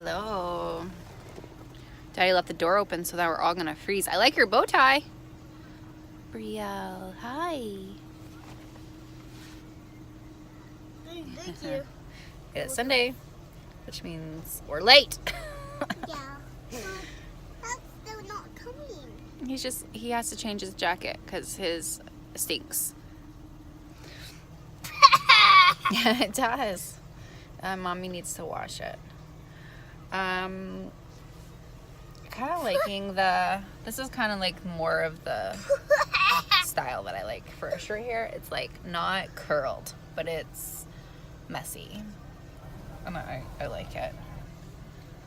Hello. Daddy left the door open so that we're all gonna freeze. I like your bow tie. Brielle, hi. Thank you. It's Sunday, which means we're late. Yeah. That's still not coming. He has to change his jacket because his stinks. Yeah, it does. Mommy needs to wash it. Kind of liking this is kind of like more of the style that I like for a short hair. It's like not curled, but it's messy. And I like it.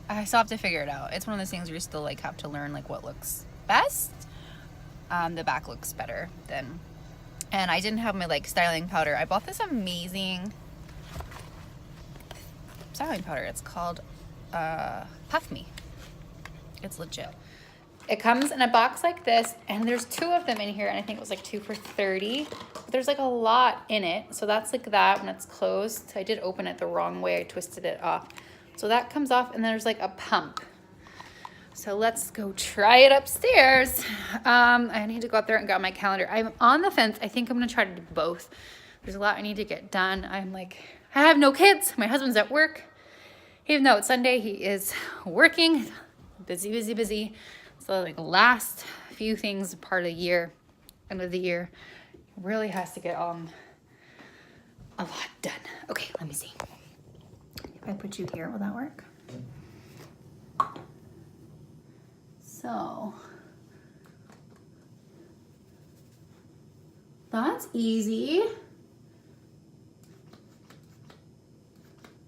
I still have to figure it out. It's one of those things where you still like have to learn like what looks best. The back looks better than, and I didn't have my like styling powder. I bought this amazing styling powder. It's called Puff Me. It's legit. It comes in a box like this, and there's 2 of them in here, and I think it was like 2 for $30. But there's like a lot in it, so that's like that when it's closed. I did open it the wrong way. I twisted it off. So that comes off, and then there's like a pump. So let's go try it upstairs. I need to go up there and grab my calendar. I'm on the fence. I think I'm gonna try to do both. There's a lot I need to get done. I'm like, I have no kids. My husband's at work. Even though it's Sunday, he is working. Busy, busy, busy. So like last few things, part of the year, end of the year, really has to get a lot done. Okay, let me see. If I put you here, will that work? So that's easy.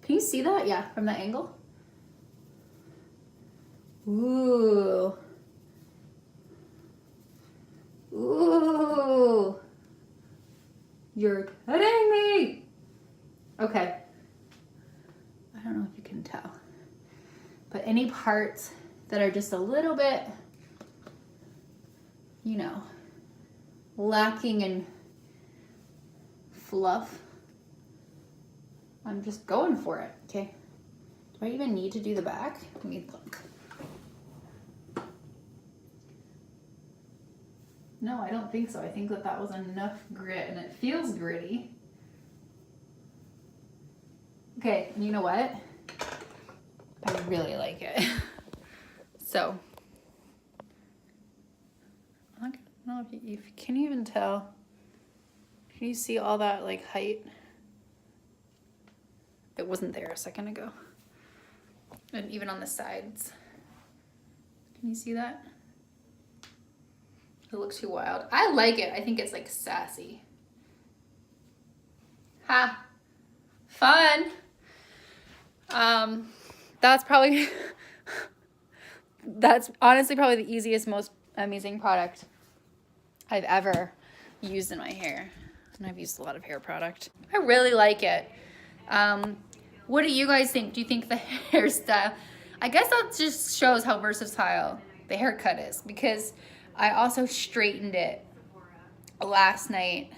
Can you see that? Yeah, from that angle. Ooh. Ooh. You're kidding me. Okay. I don't know if you can tell. But any parts that are just a little bit, you know, lacking in fluff, I'm just going for it, okay? Do I even need to do the back? Let me look. No, I don't think so. I think that was enough grit, and it feels gritty. Okay, and you know what? I really like it. So, I don't know if you can you even tell. Can you see all that like height? It wasn't there a second ago. And even on the sides. Can you see that? It looks too wild. I like it. I think it's like sassy. Ha! Fun! That's probably, that's honestly probably the easiest, most amazing product I've ever used in my hair. And I've used a lot of hair product. I really like it. What do you guys think? Do you think the hairstyle, I guess that just shows how versatile the haircut is, because I also straightened it last night,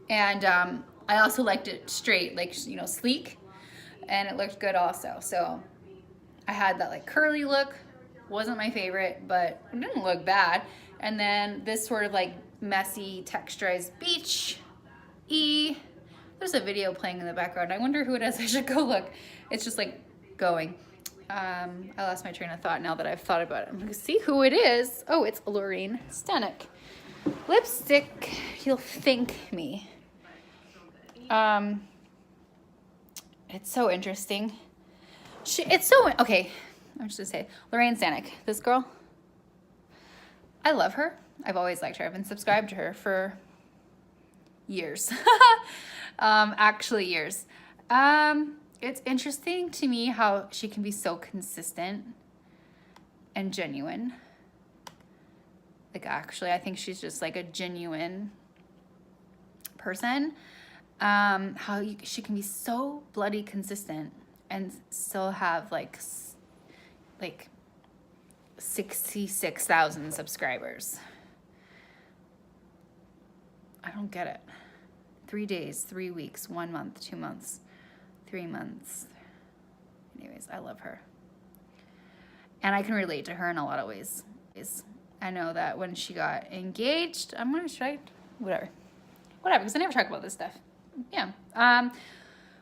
and I also liked it straight, like, you know, sleek, and it looked good also. So I had that like curly look, wasn't my favorite, but it didn't look bad. And then this sort of like messy texturized beach-y. There's a video playing in the background. I wonder who it is. I should go look. It's just like going. I lost my train of thought now that I've thought about it. I'm gonna see who it is. Oh, it's Lorraine Stanick. Lipstick, you'll thank me. It's so interesting. It's so, okay, I'm just gonna say, Lorraine Stanick, this girl, I love her. I've always liked her. I've been subscribed to her for years. Actually years. It's interesting to me how she can be so consistent and genuine. Like, actually, I think she's just like a genuine person. She can be so bloody consistent and still have like 66,000 subscribers. I don't get it. 3 days, 3 weeks, 1 month, 2 months, 3 months. Anyways, I love her. And I can relate to her in a lot of ways. I know that when she got engaged, whatever, because I never talk about this stuff. Yeah.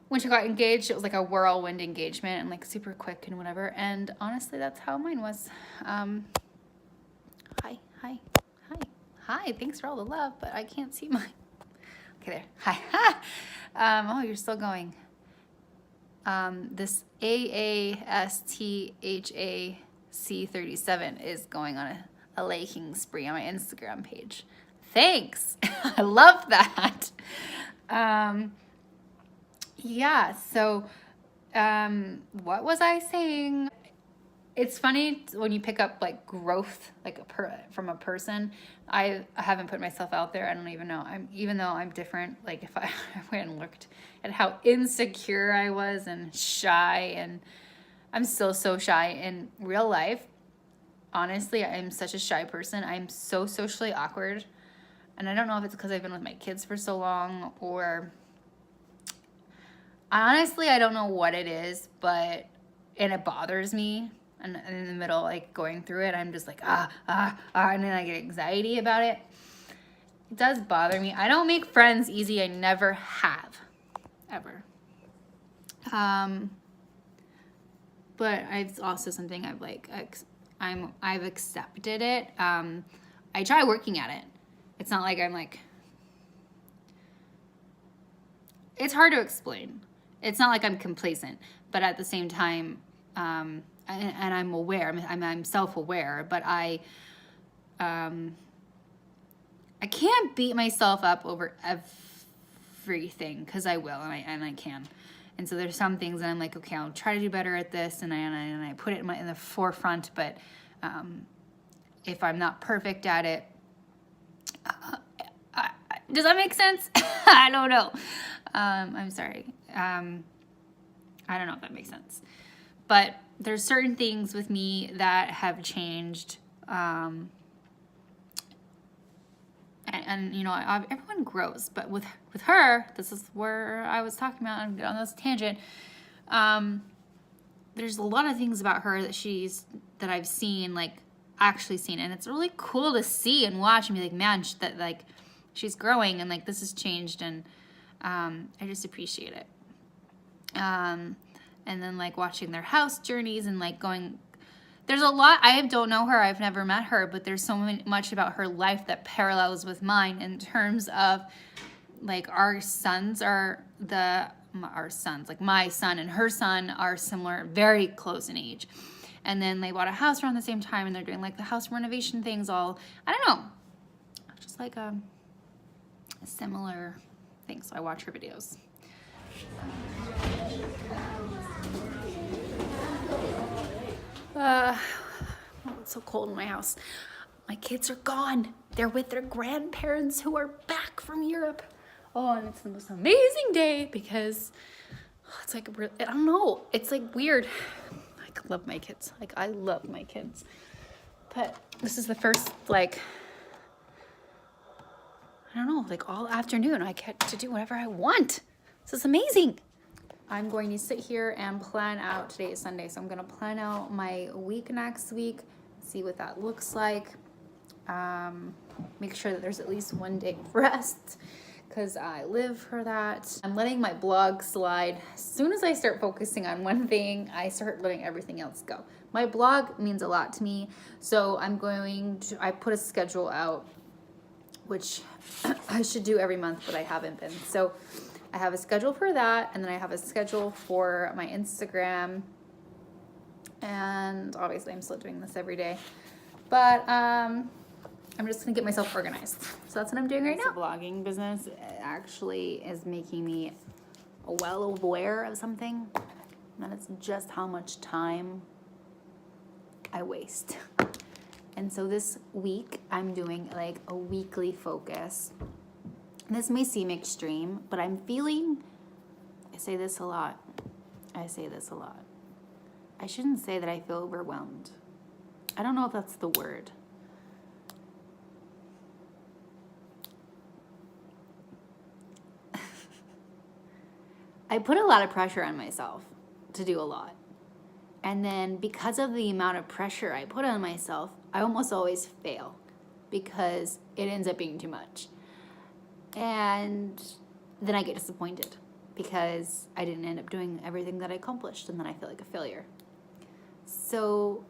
When she got engaged, it was like a whirlwind engagement and like super quick and whatever. And honestly, that's how mine was. Hi. Thanks for all the love, but I can't see mine. Okay, there. Hi. Oh, you're still going. This AASTHAC37 is going on a liking spree on my Instagram page. Thanks. I love that. Yeah, so what was I saying? It's funny when you pick up like growth like from a person. I haven't put myself out there. I don't even know. Even though I'm different, like if I went and looked at how insecure I was and shy, and I'm still so shy in real life. Honestly, I'm such a shy person. I'm so socially awkward. And I don't know if it's because I've been with my kids for so long, or honestly, I don't know what it is, and it bothers me. And in the middle, like going through it, I'm just like, and then I get anxiety about it. It does bother me. I don't make friends easy. I never have, ever. But it's also something I've accepted it. I try working at it. It's not like I'm like, it's hard to explain. It's not like I'm complacent, but at the same time, and I'm aware. I'm self-aware, but I can't beat myself up over everything, because I will, and I can. And so there's some things that I'm like, okay, I'll try to do better at this, and I put it in the forefront. But if I'm not perfect at it, does that make sense? I don't know. I'm sorry. I don't know if that makes sense. But there's certain things with me that have changed. And you know, everyone grows. But with her, this is where I was talking about, and get on this tangent. There's a lot of things about her that I've seen, like actually seen, and it's really cool to see and watch and be like, man, that like she's growing, and like this has changed, and I just appreciate it. And then like watching their house journeys and like going, there's a lot. I don't know her. I've never met her, but there's so much about her life that parallels with mine in terms of like our sons, like my son and her son are similar, very close in age. And then they bought a house around the same time, and they're doing like the house renovation things I don't know, just like a similar thing. So I watch her videos. It's so cold in my house. My kids are gone. They're with their grandparents who are back from Europe. Oh, and it's the most amazing day because it's like, I don't know. It's like weird. I love my kids. Like, I love my kids. But this is the first, like, I don't know, like all afternoon I get to do whatever I want. This is amazing. I'm going to sit here and plan out, today is Sunday, so I'm going to plan out my week next week, see what that looks like. Make sure that there's at least one day of rest, because I live for that. I'm letting my blog slide. As soon as I start focusing on one thing, I start letting everything else go. My blog means a lot to me, so I put a schedule out, which I should do every month, but I haven't been. So I have a schedule for that, and then I have a schedule for my Instagram, and obviously I'm still doing this every day, but I'm just gonna get myself organized. So that's what I'm doing right now. The vlogging business actually is making me well aware of something, and it's just how much time I waste. And so this week I'm doing like a weekly focus. This may seem extreme, but I'm feeling, I say this a lot. I shouldn't say that I feel overwhelmed. I don't know if that's the word. I put a lot of pressure on myself to do a lot. And then because of the amount of pressure I put on myself, I almost always fail because it ends up being too much. And then I get disappointed because I didn't end up doing everything that I accomplished, and then I feel like a failure. So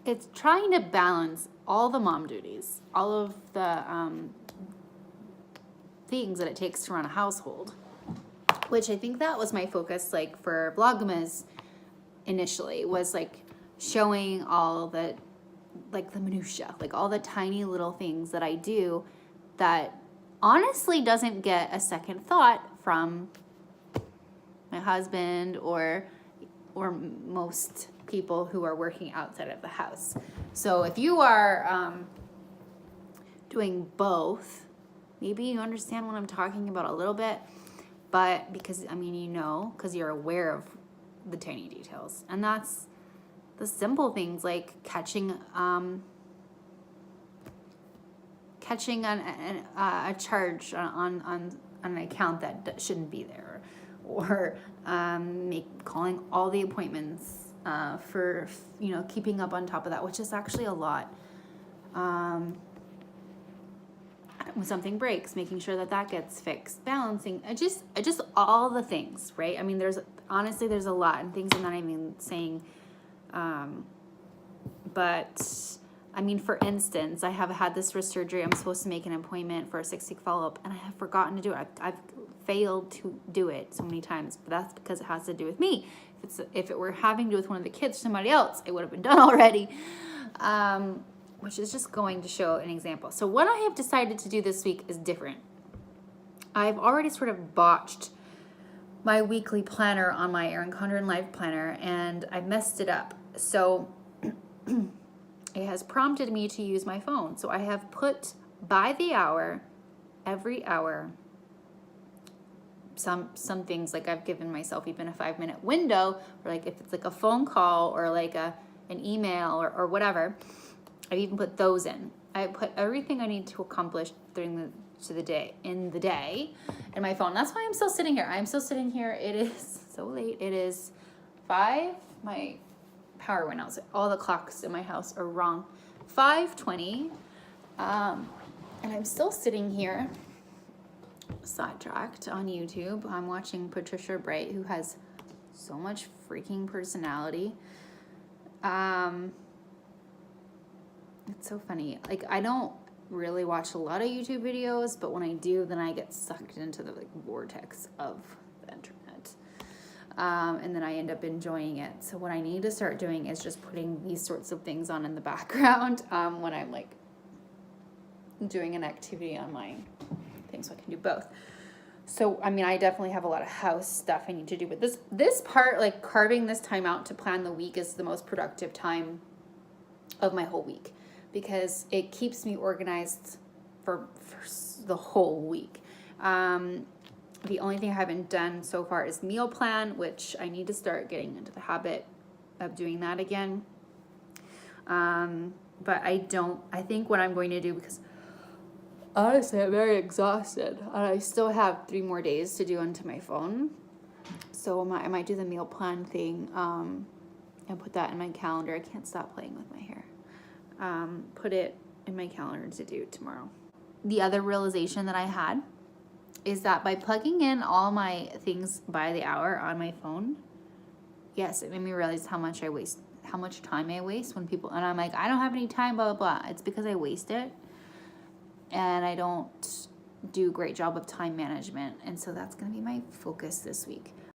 it's trying to balance all the mom duties, all of the things that it takes to run a household, which I think that was my focus, like for Vlogmas initially, was like showing all the, like the minutia, like all the tiny little things that I do that honestly doesn't get a second thought from my husband or most people who are working outside of the house. So if you are doing both, maybe you understand what I'm talking about a little bit, but because, I mean, you know, because you're aware of the tiny details. And that's the simple things like catching a charge on an account that shouldn't be there, or calling all the appointments for, you know, keeping up on top of that, which is actually a lot. When something breaks, making sure that gets fixed, balancing, just all the things, right? I mean, there's a lot and things I'm not even saying, but I mean, for instance, I have had this wrist surgery. I'm supposed to make an appointment for a 6-week follow-up, and I have forgotten to do it. I've failed to do it so many times, but that's because it has to do with me. If it were having to do with one of the kids or somebody else, it would have been done already. Which is just going to show an example. So what I have decided to do this week is different. I've already sort of botched my weekly planner on my Erin Condren Life Planner, and I messed it up. So it has prompted me to use my phone. So I have put by the hour, every hour, some things, like I've given myself even a 5-minute window, or like if it's like a phone call or like an email or whatever. I've even put those in. I put everything I need to accomplish in the day in my phone. That's why I'm still sitting here. I'm still sitting here. It is so late. It is 5. My power went out. So all the clocks in my house are wrong. 5:20. And I'm still sitting here, sidetracked on YouTube. I'm watching Patricia Bright, who has so much freaking personality. It's so funny. Like, I don't really watch a lot of YouTube videos, but when I do, then I get sucked into the like vortex of the internet. And then I end up enjoying it. So what I need to start doing is just putting these sorts of things on in the background when I'm like doing an activity on my thing, so I can do both. So, I mean, I definitely have a lot of house stuff I need to do, but this part, like carving this time out to plan the week, is the most productive time of my whole week, because it keeps me organized for the whole week. The only thing I haven't done so far is meal plan, which I need to start getting into the habit of doing that again. But I think what I'm going to do, because honestly, I'm very exhausted, and I still have 3 more days to do onto my phone. So I might do the meal plan thing and put that in my calendar. I can't stop playing with my hair. Put it in my calendar to do tomorrow. The other realization that I had is that by plugging in all my things by the hour on my phone, yes, it made me realize how much time I waste when people, and I'm like, I don't have any time, blah, blah, blah. It's because I waste it, and I don't do a great job of time management. And so that's going to be my focus this week.